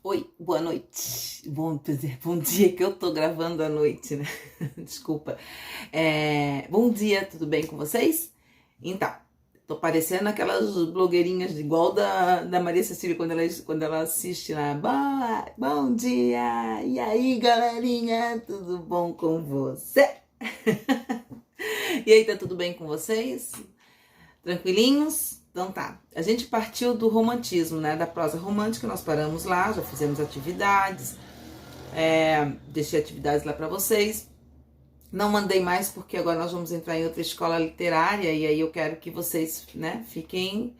Oi, boa noite. Bom dia que eu tô gravando à noite, né? Desculpa. Bom dia, tudo bem com vocês? Então, tô parecendo aquelas blogueirinhas igual da Maria Cecília quando ela assiste lá. Bom dia! E aí, galerinha, tudo bom com você? E aí, tá tudo bem com vocês? Tranquilinhos? Então tá. A gente partiu do romantismo, né? Da prosa romântica, nós paramos lá, já fizemos atividades, deixei atividades lá para vocês. Não mandei mais porque agora nós vamos entrar em outra escola literária e aí eu quero que vocês, né, fiquem.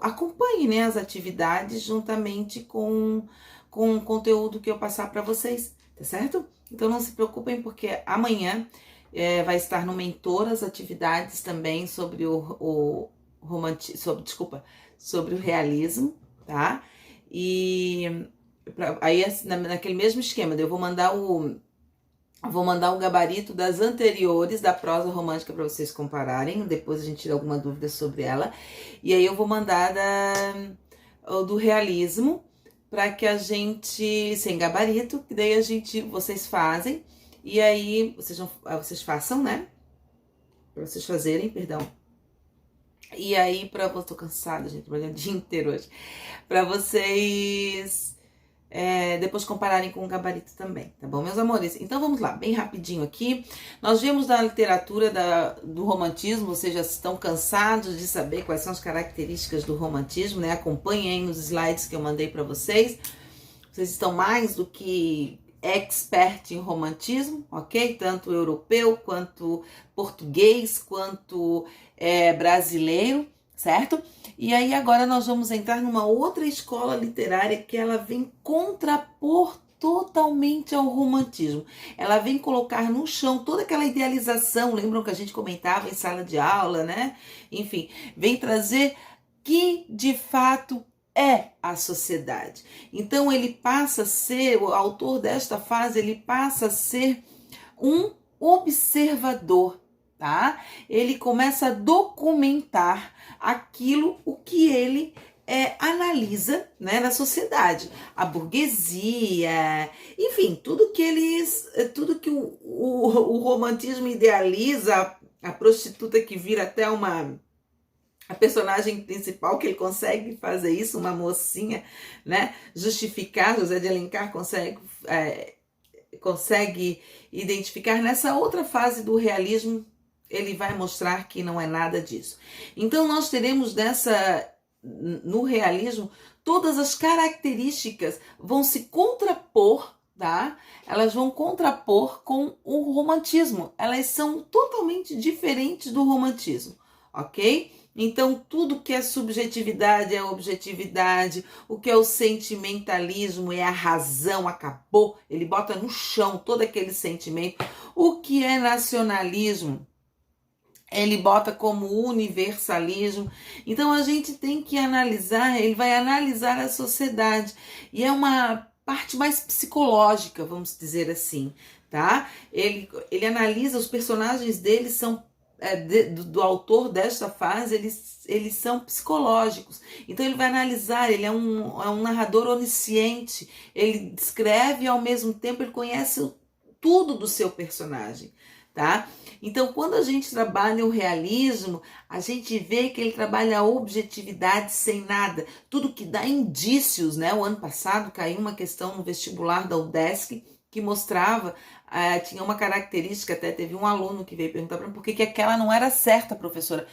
Acompanhem, né, as atividades juntamente com o conteúdo que eu passar para vocês, tá certo? Então não se preocupem porque amanhã vai estar no Mentor as atividades também sobre sobre o realismo, tá? E aí naquele mesmo esquema, eu vou mandar o gabarito das anteriores da prosa romântica para vocês compararem. Depois a gente tira alguma dúvida sobre ela. E aí eu vou mandar do realismo para que a gente, sem gabarito, que daí vocês fazem. E aí vocês façam, né? Para vocês fazerem, perdão. E aí, tô cansada, gente, trabalhando o dia inteiro hoje. Para vocês depois compararem com o gabarito também, tá bom, meus amores? Então vamos lá, bem rapidinho aqui. Nós vimos na literatura do romantismo, vocês já estão cansados de saber quais são as características do romantismo, né? Acompanhem aí nos slides que eu mandei para vocês. Vocês estão mais do que expert em romantismo, ok? Tanto europeu, quanto português, quanto brasileiro, certo? E aí agora nós vamos entrar numa outra escola literária que ela vem contrapor totalmente ao romantismo. Ela vem colocar no chão toda aquela idealização, lembram que a gente comentava em sala de aula, né? Enfim, vem trazer que de fato é a sociedade. Então ele passa a ser, o autor desta fase, ele passa a ser um observador, tá? Ele começa a documentar o que ele analisa, né, na sociedade, a burguesia, enfim, tudo que o romantismo idealiza, a prostituta que vira até a personagem principal, que ele consegue fazer isso, uma mocinha, né, justificar, José de Alencar consegue identificar. Nessa outra fase do realismo, ele vai mostrar que não é nada disso. Então nós teremos no realismo, todas as características vão se contrapor, tá? Elas vão contrapor com o romantismo. Elas são totalmente diferentes do romantismo, ok? Então, tudo que é subjetividade é objetividade, o que é o sentimentalismo é a razão, acabou. Ele bota no chão todo aquele sentimento. O que é nacionalismo, ele bota como universalismo. Então a gente tem que analisar, ele vai analisar a sociedade. E é uma parte mais psicológica, vamos dizer assim, tá? Ele analisa, os personagens dele são, do autor desta fase, eles são psicológicos. Então ele vai analisar, ele é um narrador onisciente, ele descreve e ao mesmo tempo ele conhece tudo do seu personagem, tá? Então, quando a gente trabalha o realismo, a gente vê que ele trabalha a objetividade sem nada, tudo que dá indícios, né? O ano passado caiu uma questão no vestibular da UDESC que mostrava, tinha uma característica, até teve um aluno que veio perguntar para mim por que aquela não era certa, professora.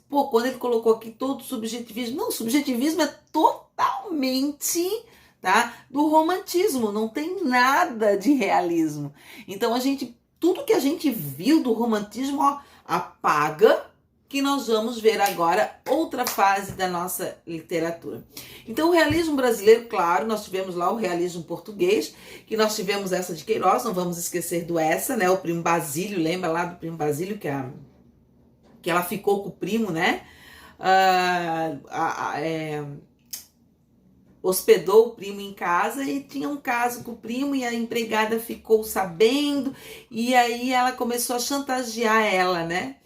Pô, quando ele colocou aqui todo subjetivismo, não, subjetivismo é totalmente, tá, do romantismo, não tem nada de realismo. Então tudo que a gente viu do romantismo, apaga, que nós vamos ver agora outra fase da nossa literatura. Então o realismo brasileiro, claro, nós tivemos lá o realismo português, que nós tivemos essa de Queiroz, não vamos esquecer do essa, né, o primo Basílio, lembra lá do primo Basílio que ela ficou com o primo, né, hospedou o primo em casa e tinha um caso com o primo e a empregada ficou sabendo e aí ela começou a chantagear ela, né?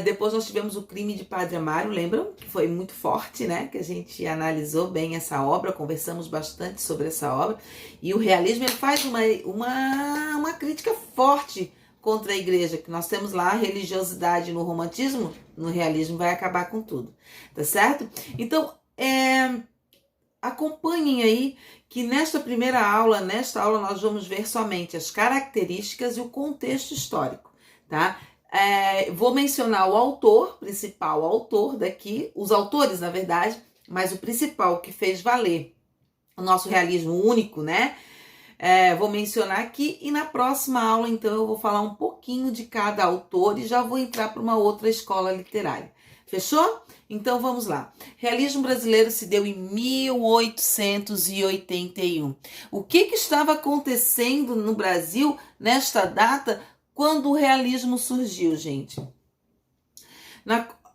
Depois nós tivemos o Crime de Padre Amaro, lembram? Que foi muito forte, né? Que a gente analisou bem essa obra, conversamos bastante sobre essa obra. E o realismo ele faz uma crítica forte contra a igreja, que nós temos lá a religiosidade no romantismo, no realismo vai acabar com tudo, tá certo? Então, acompanhem aí que nesta aula nós vamos ver somente as características e o contexto histórico, tá? Vou mencionar o autor, principal autor daqui, os autores, na verdade, mas o principal que fez valer o nosso realismo único, né? Vou mencionar aqui e na próxima aula, então, eu vou falar um pouquinho de cada autor e já vou entrar para uma outra escola literária. Fechou? Então, vamos lá. Realismo brasileiro se deu em 1881. O que estava acontecendo no Brasil nesta data quando o realismo surgiu, gente?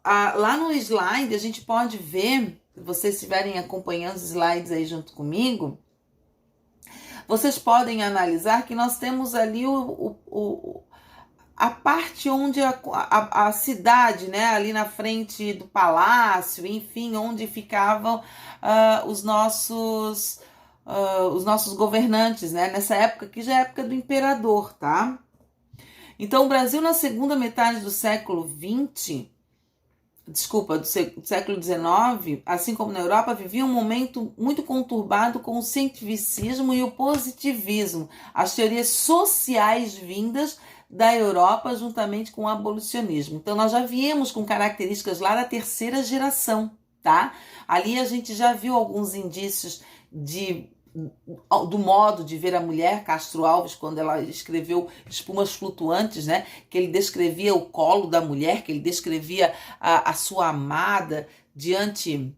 Lá no slide, a gente pode ver, se vocês estiverem acompanhando os slides aí junto comigo, vocês podem analisar que nós temos ali a parte onde a cidade, né, ali na frente do palácio, enfim, onde ficavam os nossos governantes, né, nessa época que já é a época do imperador, tá? Então, o Brasil na segunda metade do século XX, do século XIX, assim como na Europa, vivia um momento muito conturbado com o cientificismo e o positivismo, as teorias sociais vindas da Europa juntamente com o abolicionismo. Então, nós já viemos com características lá da terceira geração, tá? Ali a gente já viu alguns indícios do modo de ver a mulher, Castro Alves, quando ela escreveu Espumas Flutuantes, né? Que ele descrevia o colo da mulher, que ele descrevia a sua amada diante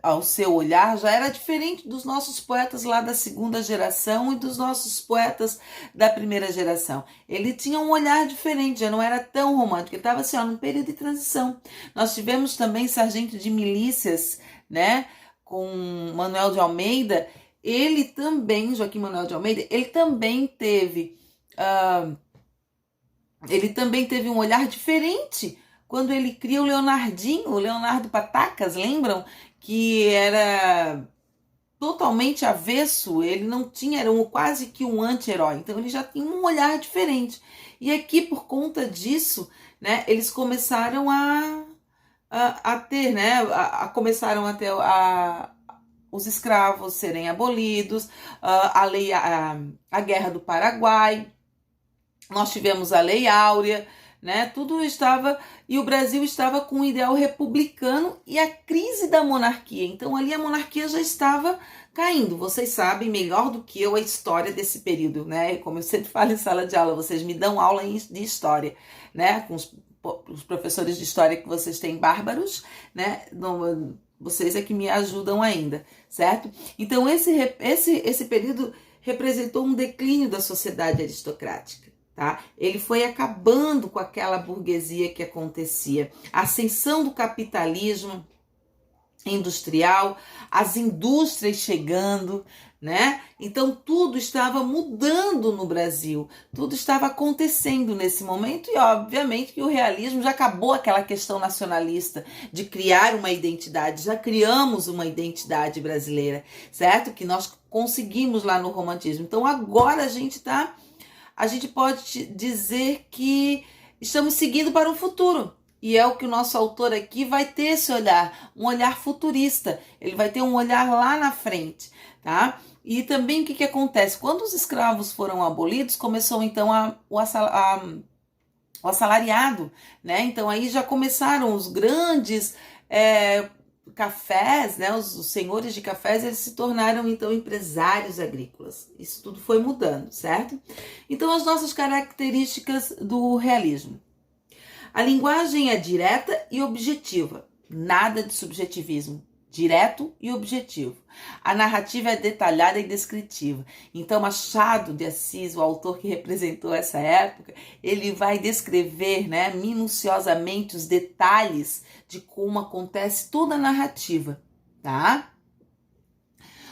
ao seu olhar, já era diferente dos nossos poetas lá da segunda geração e dos nossos poetas da primeira geração. Ele tinha um olhar diferente, já não era tão romântico, ele estava assim, num período de transição. Nós tivemos também Sargento de Milícias, né? Com Manuel de Almeida, Joaquim Manuel de Almeida, ele também teve um olhar diferente quando ele cria o Leonardinho, o Leonardo Patacas, lembram? Que era totalmente avesso, ele não tinha, era quase que um anti-herói, então ele já tinha um olhar diferente. E aqui, por conta disso, né, eles começaram a ter, né, começaram a ter os escravos serem abolidos, a Guerra do Paraguai, nós tivemos a Lei Áurea, né, tudo estava, e o Brasil estava com um ideal republicano e a crise da monarquia, então ali a monarquia já estava caindo. Vocês sabem melhor do que eu a história desse período, né, como eu sempre falo em sala de aula, vocês me dão aula de história, né, com os professores de história que vocês têm bárbaros, né? Vocês é que me ajudam ainda, certo? Então, esse período representou um declínio da sociedade aristocrática, tá? Ele foi acabando com aquela burguesia que acontecia. A ascensão do capitalismo industrial, as indústrias chegando, né? Então tudo estava mudando no Brasil, tudo estava acontecendo nesse momento e obviamente que o realismo já acabou aquela questão nacionalista de criar uma identidade, já criamos uma identidade brasileira, certo? Que nós conseguimos lá no romantismo. Então agora a gente pode dizer que estamos seguindo para o futuro. E é o que o nosso autor aqui vai ter esse olhar, um olhar futurista. Ele vai ter um olhar lá na frente, tá? E também o que acontece? Quando os escravos foram abolidos, começou então o assalariado, né? Então aí já começaram os grandes cafés, né? Os senhores de cafés, eles se tornaram então empresários agrícolas. Isso tudo foi mudando, certo? Então as nossas características do realismo. A linguagem é direta e objetiva, nada de subjetivismo, direto e objetivo. A narrativa é detalhada e descritiva. Então, Machado de Assis, o autor que representou essa época, ele vai descrever, né, minuciosamente os detalhes de como acontece toda a narrativa, tá?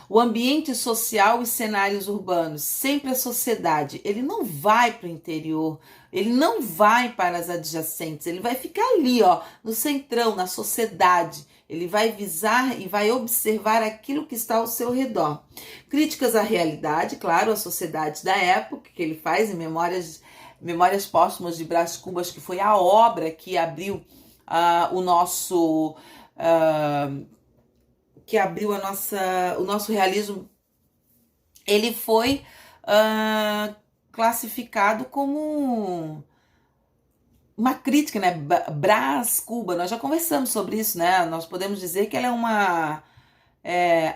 O ambiente social e cenários urbanos, sempre a sociedade, ele não vai para o interior Ele não vai para as adjacentes, ele vai ficar ali, ó, no centrão, na sociedade. Ele vai visar e vai observar aquilo que está ao seu redor. Críticas à realidade, claro, à sociedade da época, que ele faz em Memórias Póstumas de Brás Cubas, que foi a obra que abriu o nosso o nosso realismo. Ele foi classificado como uma crítica, né? Brás Cuba, nós já conversamos sobre isso, né? Nós podemos dizer que ela é uma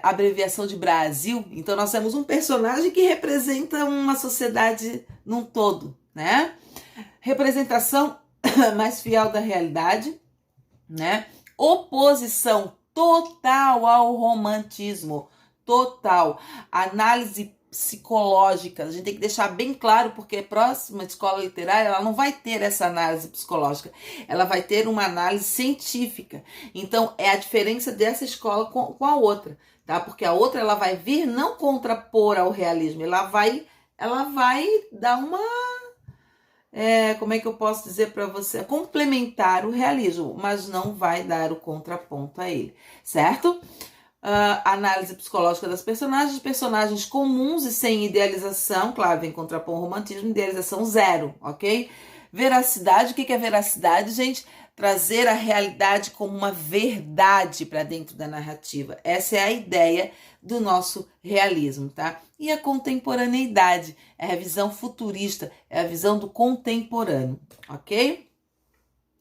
abreviação de Brasil. Então nós temos um personagem que representa uma sociedade num todo, né? Representação mais fiel da realidade, né? Oposição total ao romantismo, total. Análise psicológica, a gente tem que deixar bem claro, porque a próxima escola literária ela não vai ter essa análise psicológica, ela vai ter uma análise científica. Então é a diferença dessa escola com a outra, tá? Porque a outra ela vai vir não contrapor ao realismo, ela vai dar uma como é que eu posso dizer para você? Complementar o realismo, mas não vai dar o contraponto a ele, certo? Análise psicológica das personagens comuns e sem idealização, claro, vem contrapor o romantismo, idealização zero, ok? Veracidade, o que é veracidade, gente? Trazer a realidade como uma verdade para dentro da narrativa. Essa é a ideia do nosso realismo, tá? E a contemporaneidade, é a visão futurista, é a visão do contemporâneo, ok?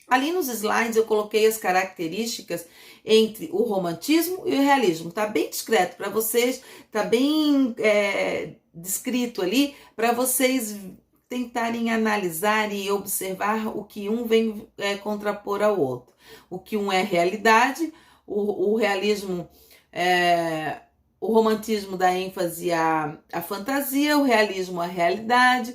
Ali nos slides eu coloquei as características entre o romantismo e o realismo. Tá bem discreto para vocês, tá bem descrito ali para vocês tentarem analisar e observar o que um vem contrapor ao outro. O que um é realidade, o realismo, o romantismo dá ênfase à fantasia, o realismo à realidade,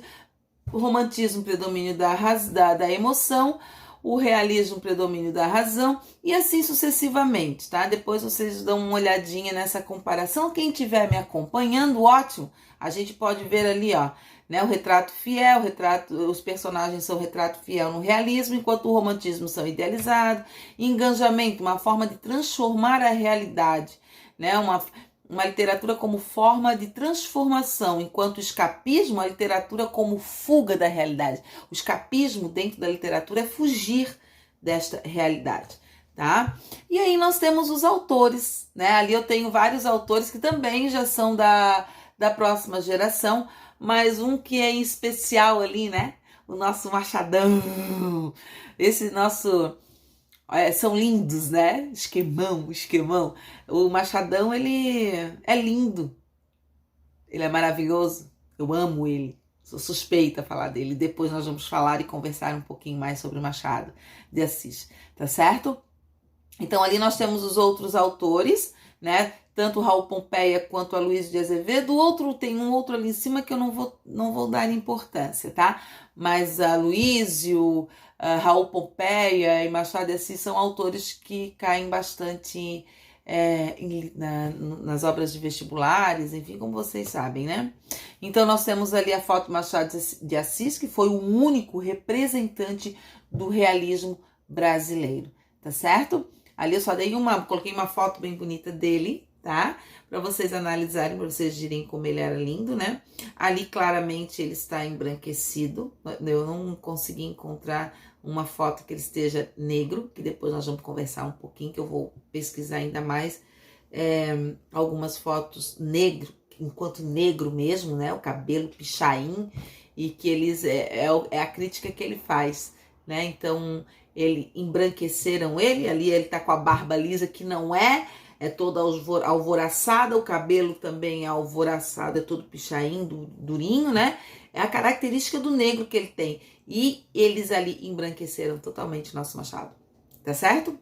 o romantismo predomínio da emoção, o realismo predomínio da razão e assim sucessivamente, tá? Depois vocês dão uma olhadinha nessa comparação. Quem estiver me acompanhando, ótimo, a gente pode ver ali, ó, né, o retrato fiel, os personagens são retrato fiel no realismo, enquanto o romantismo são idealizados. Engajamento, uma forma de transformar a realidade, né, uma literatura como forma de transformação, enquanto o escapismo, a literatura como fuga da realidade. O escapismo dentro da literatura é fugir desta realidade, tá? E aí nós temos os autores, né? Ali eu tenho vários autores que também já são da próxima geração, mas um que é em especial ali, né? O nosso Machadão, esse nosso... são lindos, né? Esquemão. O Machadão, ele é lindo. Ele é maravilhoso. Eu amo ele. Sou suspeita a falar dele. Depois nós vamos falar e conversar um pouquinho mais sobre o Machado de Assis. Tá certo? Então ali nós temos os outros autores, né? Tanto o Raul Pompeia quanto a Luiz de Azevedo. Tem um outro ali em cima que eu não vou dar importância, tá? Mas a Luísio, Raul Pompeia e Machado de Assis são autores que caem bastante nas obras de vestibulares, enfim, como vocês sabem, né? Então nós temos ali a foto de Machado de Assis, que foi o único representante do realismo brasileiro, tá certo? Ali eu só coloquei uma foto bem bonita dele, tá? Para vocês analisarem, para vocês direm como ele era lindo, né? Ali claramente ele está embranquecido. Eu não consegui encontrar uma foto que ele esteja negro, que depois nós vamos conversar um pouquinho, que eu vou pesquisar ainda mais algumas fotos negro, enquanto negro mesmo, né? O cabelo pichain, e que eles é a crítica que ele faz, né? Então ele embranqueceram ele, ali ele tá com a barba lisa, que não é toda alvoraçada, o cabelo também é alvoraçado, é todo pichain, durinho, né? É a característica do negro que ele tem. E eles ali embranqueceram totalmente nosso Machado, tá certo?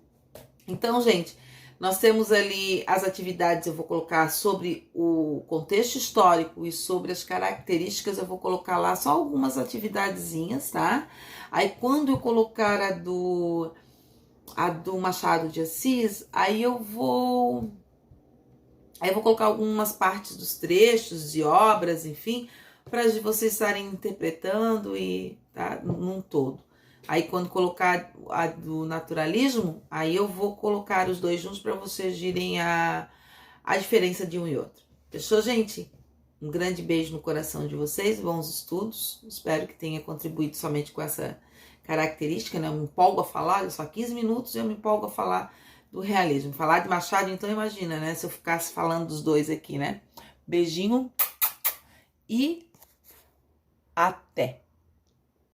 Então, gente, nós temos ali as atividades, eu vou colocar sobre o contexto histórico e sobre as características, eu vou colocar lá só algumas atividadezinhas, tá? Aí quando eu colocar a do Machado de Assis, aí eu vou colocar algumas partes dos trechos de obras, enfim, para vocês estarem interpretando e tá, num todo. Aí quando colocar a do naturalismo, aí eu vou colocar os dois juntos para vocês virem a diferença de um e outro. Fechou, gente? Um grande beijo no coração de vocês, bons estudos. Espero que tenha contribuído somente com essa característica, né? Eu me empolgo a falar, só 15 minutos eu me empolgo a falar do realismo. Falar de Machado, então imagina, né? Se eu ficasse falando dos dois aqui, né? Beijinho e até!